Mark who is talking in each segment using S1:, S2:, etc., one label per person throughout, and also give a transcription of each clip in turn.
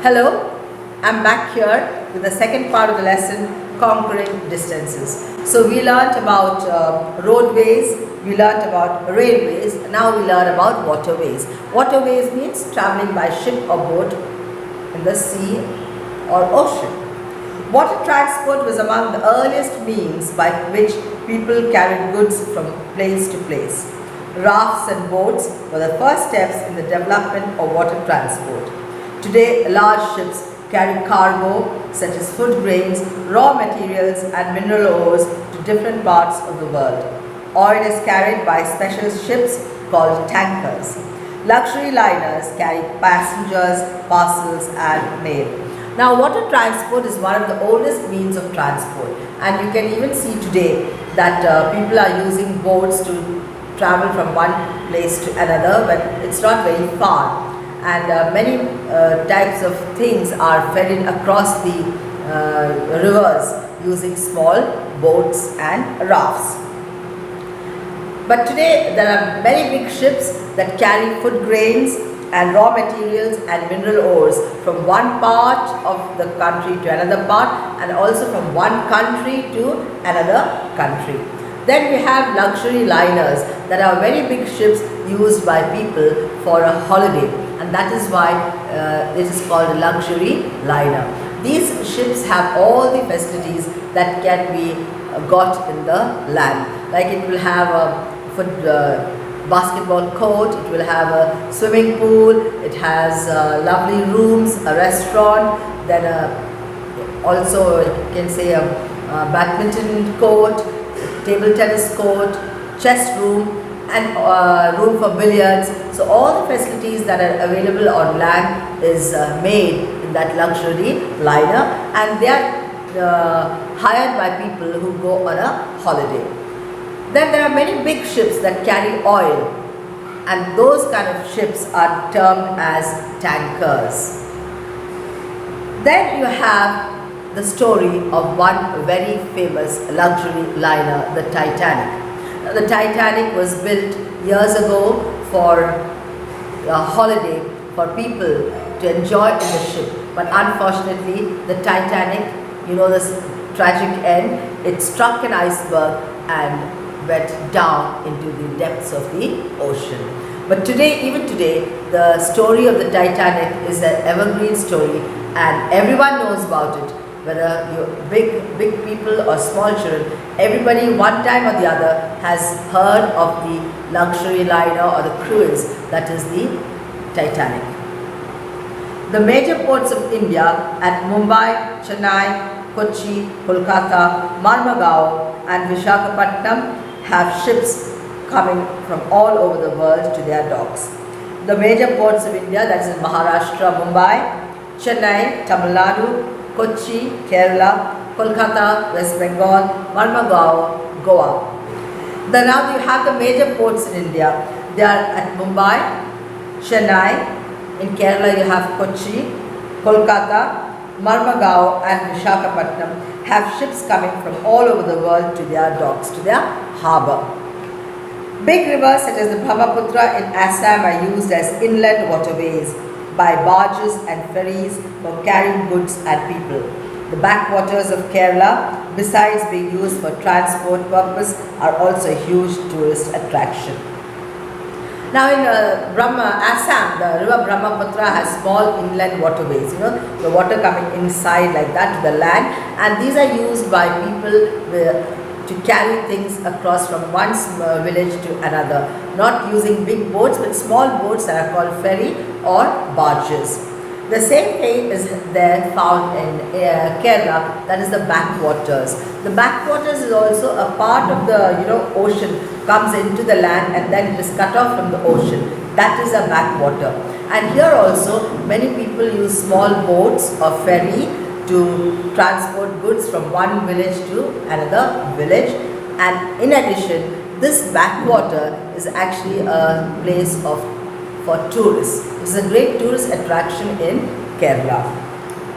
S1: Hello, I'm back here with the second part of the lesson, conquering distances. So we learnt about roadways, we learnt about railways, now we learn about waterways. Waterways means traveling by ship or boat in the sea or ocean. Water transport was among the earliest means by which people carried goods from place to place. Rafts and boats were the first steps in the development of water transport. Today, large ships carry cargo such as food grains, raw materials and mineral ores to different parts of the world. Oil is carried by special ships called tankers. Luxury liners carry passengers, parcels and mail. Now, water transport is one of the oldest means of transport, and you can even see today that people are using boats to travel from one place to another, but it's not very far. And many types of things are ferried across the rivers using small boats and rafts. But today there are many big ships that carry food grains and raw materials and mineral ores from one part of the country to another part, and also from one country to another country. Then we have luxury liners that are very big ships used by people for a holiday, and that is why it is called a luxury liner. These ships have all the facilities that can be got in the land. Like it will have a basketball court, it will have a swimming pool, it has lovely rooms, a restaurant, then also you can say a badminton court, table tennis court, chess room and room for billiards. So all the facilities that are available on land is made in that luxury liner, and they are hired by people who go on a holiday. Then there are many big ships that carry oil, and those kind of ships are termed as tankers. Then you have the story of one very famous luxury liner, the Titanic. The Titanic was built years ago for a holiday for people to enjoy in the ship. But unfortunately, the Titanic, you know this tragic end, it struck an iceberg and went down into the depths of the ocean. But today, even today, the story of the Titanic is an evergreen story, and everyone knows about it. Whether you're big people or small children, everybody one time or the other has heard of the luxury liner or the cruise that is the Titanic. The major ports of India at Mumbai, Chennai, Kochi, Kolkata, Marmagao and Visakhapatnam have ships coming from all over the world to their docks. The major ports of India, that is in Maharashtra, Mumbai, Chennai, Tamil Nadu, Kochi, Kerala, Kolkata, West Bengal, Marmagao, Goa. Then now you have the major ports in India. They are at Mumbai, Chennai, in Kerala you have Kochi, Kolkata, Marmagao and Visakhapatnam have ships coming from all over the world to their docks, to their harbour. Big rivers such as the Brahmaputra in Assam are used as inland waterways by barges and ferries for carrying goods and people. The backwaters of Kerala, besides being used for transport purpose, are also a huge tourist attraction. Now in Assam, the river Brahmaputra has small inland waterways, the water coming inside like that to the land, and these are used by people to carry things across from one village to another, not using big boats but small boats that are called ferry or barges. The same thing is there found in Kerala, that is the backwaters. The backwaters is also a part of the ocean, comes into the land and then it is cut off from the ocean. That is a backwater. And here also many people use small boats or ferry to transport goods from one village to another village. And in addition, this backwater is actually a place for tourists. It is a great tourist attraction in Kerala.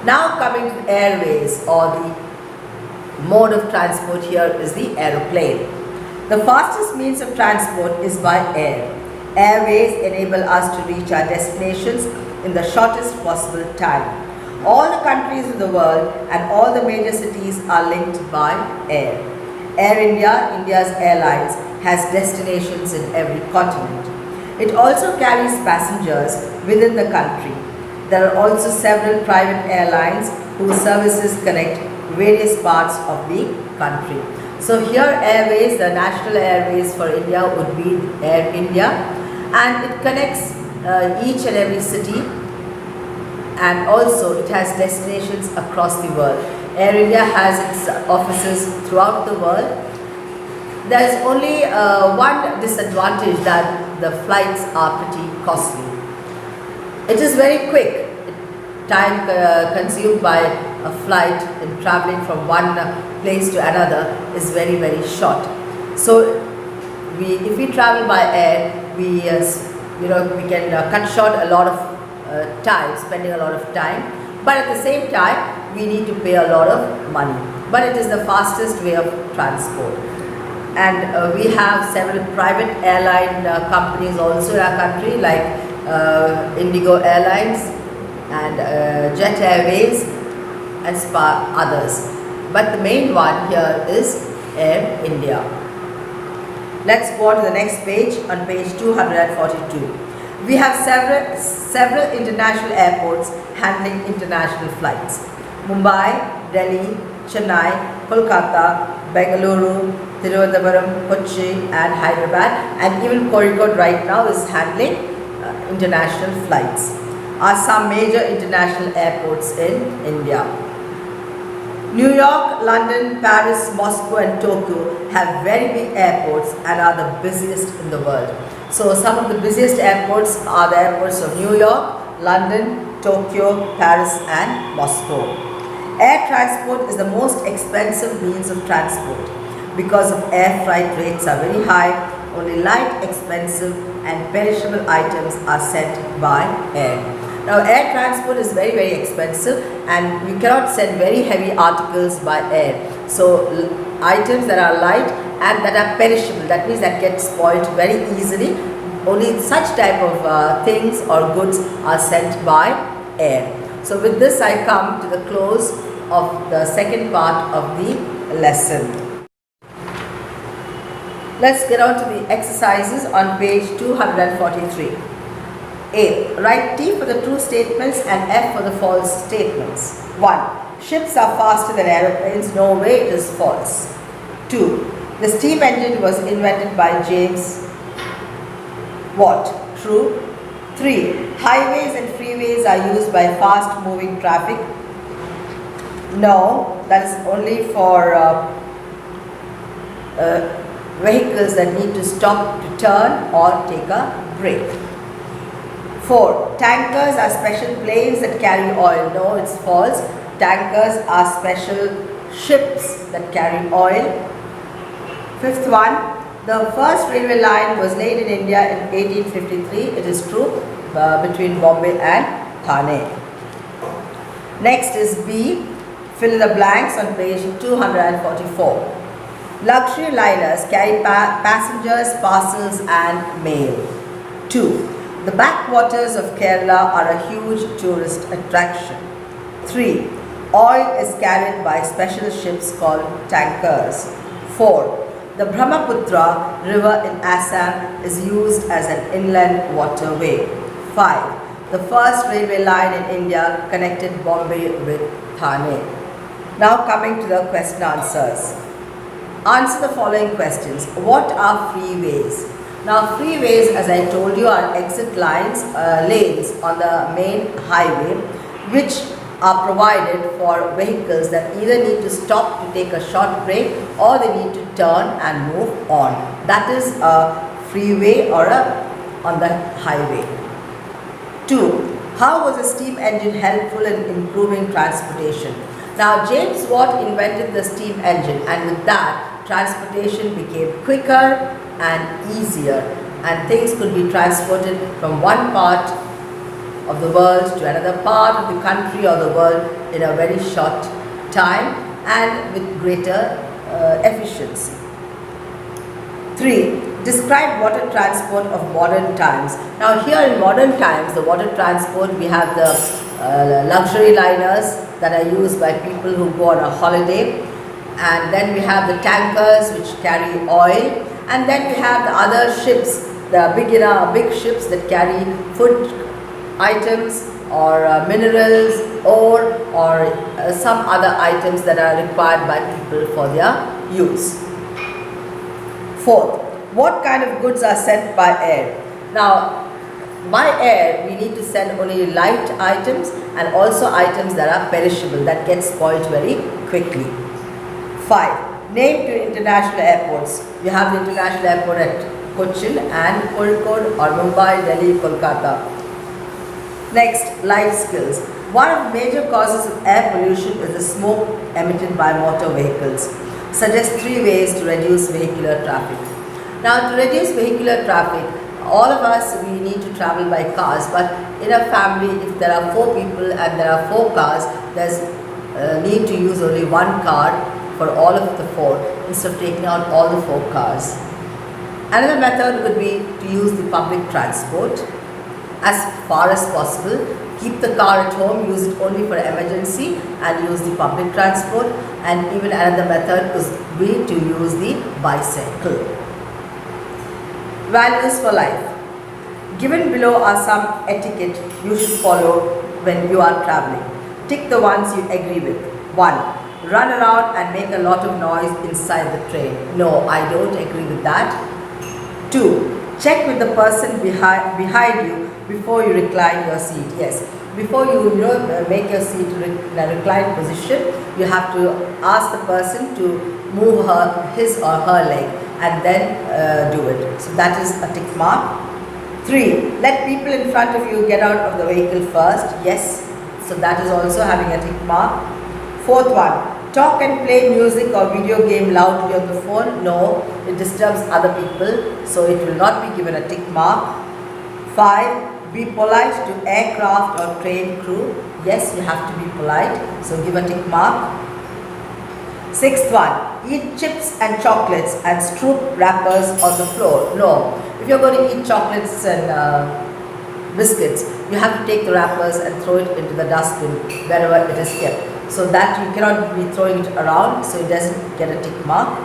S1: Now coming to airways, or the mode of transport here is the aeroplane. The fastest means of transport is by air. Airways enable us to reach our destinations in the shortest possible time. All the countries of the world and all the major cities are linked by air. Air India, India's airlines, has destinations in every continent. It also carries passengers within the country. There are also several private airlines whose services connect various parts of the country. So here airways, the national airways for India would be Air India, and it connects each and every city, and also it has destinations across the world. Air India has its offices throughout the world. There is only one disadvantage, that the flights are pretty costly. It is very quick. Time consumed by a flight in traveling from one place to another is very short. So if we travel by air, we can cut short a lot of time, spending a lot of time, but at the same time we need to pay a lot of money. But it is the fastest way of transport. And we have several private airline companies also in our country, like Indigo Airlines and Jet Airways and others. But the main one here is Air India. Let's go on to the next page, on page 242. We have several international airports handling international flights. Mumbai, Delhi, Chennai, Kolkata, Bengaluru, Thiruvananthapuram, Kochi and Hyderabad, and even Kozhikode right now is handling international flights, are some major international airports in India. New York, London, Paris, Moscow and Tokyo have very big airports and are the busiest in the world. So some of the busiest airports are the airports of New York, London, Tokyo, Paris and Moscow. Air transport is the most expensive means of transport because of air freight rates are very high. Only light, expensive and perishable items are sent by air. Now air transport is very expensive, and we cannot send very heavy articles by air. So items that are light and that are perishable, that means that get spoiled very easily, only such type of things or goods are sent by air. So with this I come to the close of the second part of the lesson. Let's get on to the exercises on page 243. A. Write T for the true statements and F for the false statements. 1. Ships are faster than aeroplanes. No way, it is false. 2. The steam engine was invented by James Watt. True. 3. Highways and freeways are used by fast moving traffic. No, that is only for vehicles that need to stop to turn or take a break. 4. Tankers are special planes that carry oil. No, it's false. Tankers are special ships that carry oil. 5th one. The first railway line was laid in India in 1853. It is true, between Bombay and Thane. Next is B. Fill in the blanks on page 244. Luxury liners carry passengers, parcels and mail. 2. The backwaters of Kerala are a huge tourist attraction. 3. Oil is carried by special ships called tankers. 4. The Brahmaputra river in Assam is used as an inland waterway. 5. The first railway line in India connected Bombay with Thane. Now coming to the question answers. Answer the following questions. What are freeways? Now freeways, as I told you, are exit lines, lanes on the main highway which are provided for vehicles that either need to stop to take a short break or they need to turn and move on. That is a freeway or on the highway. 2. How was a steam engine helpful in improving transportation? Now James Watt invented the steam engine, and with that transportation became quicker and easier, and things could be transported from one part of the world to another part of the country or the world in a very short time and with greater efficiency. 3. Describe water transport of modern times. Now here in modern times, the water transport, we have the luxury liners that are used by people who go on a holiday, and then we have the tankers which carry oil, and then we have the other ships, the big ships that carry food items or minerals or some other items that are required by people for their use. Fourth, what kind of goods are sent by air? Now, by air, we need to send only light items and also items that are perishable, that get spoiled very quickly. 5. Name to international airports. You have the international airport at Cochin and Kozhikode or Mumbai, Delhi, Kolkata. Next, life skills. One of the major causes of air pollution is the smoke emitted by motor vehicles. Suggest 3 ways to reduce vehicular traffic. Now, to reduce vehicular traffic, all of us, we need to travel by cars, but in a family, if there are 4 people and there are 4 cars, there's need to use only 1 car for all of the 4 instead of taking out all the 4 cars. Another method would be to use the public transport as far as possible. Keep the car at home, use it only for emergency and use the public transport. And even another method would be to use the bicycle. Values for life. Given below are some etiquette you should follow when you are traveling. Tick the ones you agree with. 1. Run around and make a lot of noise inside the train. No, I don't agree with that. 2. Check with the person behind you before you recline your seat. Yes, before you make your seat in a reclined position, you have to ask the person to move his or her leg and then do it. So that is a tick mark. 3. Let people in front of you get out of the vehicle first. Yes, so that is also having a tick mark. 4th one. Talk and play music or video game loudly on the phone. No, it disturbs other people, so it will not be given a tick mark. 5. Be polite to aircraft or train crew. Yes, you have to be polite, so give a tick mark. 6th one. Eat chips and chocolates and strew wrappers on the floor. No, if you're going to eat chocolates and biscuits, you have to take the wrappers and throw it into the dustbin wherever it is kept. So that you cannot be throwing it around, so it doesn't get a tick mark.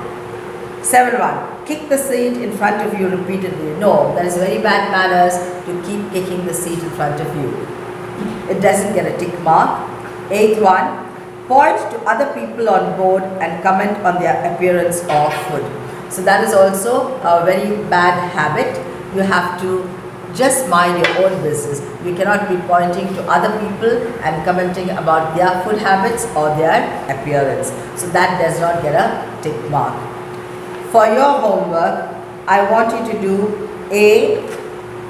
S1: 7.1. Kick the seat in front of you repeatedly. No, that is very bad manners to keep kicking the seat in front of you. It doesn't get a tick mark. 8th one. Point to other people on board and comment on their appearance or food. So that is also a very bad habit. You have to just mind your own business. You cannot be pointing to other people and commenting about their food habits or their appearance. So that does not get a tick mark. For your homework, I want you to do A,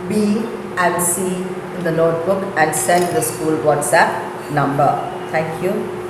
S1: B and C in the notebook and send the school WhatsApp number. Thank you.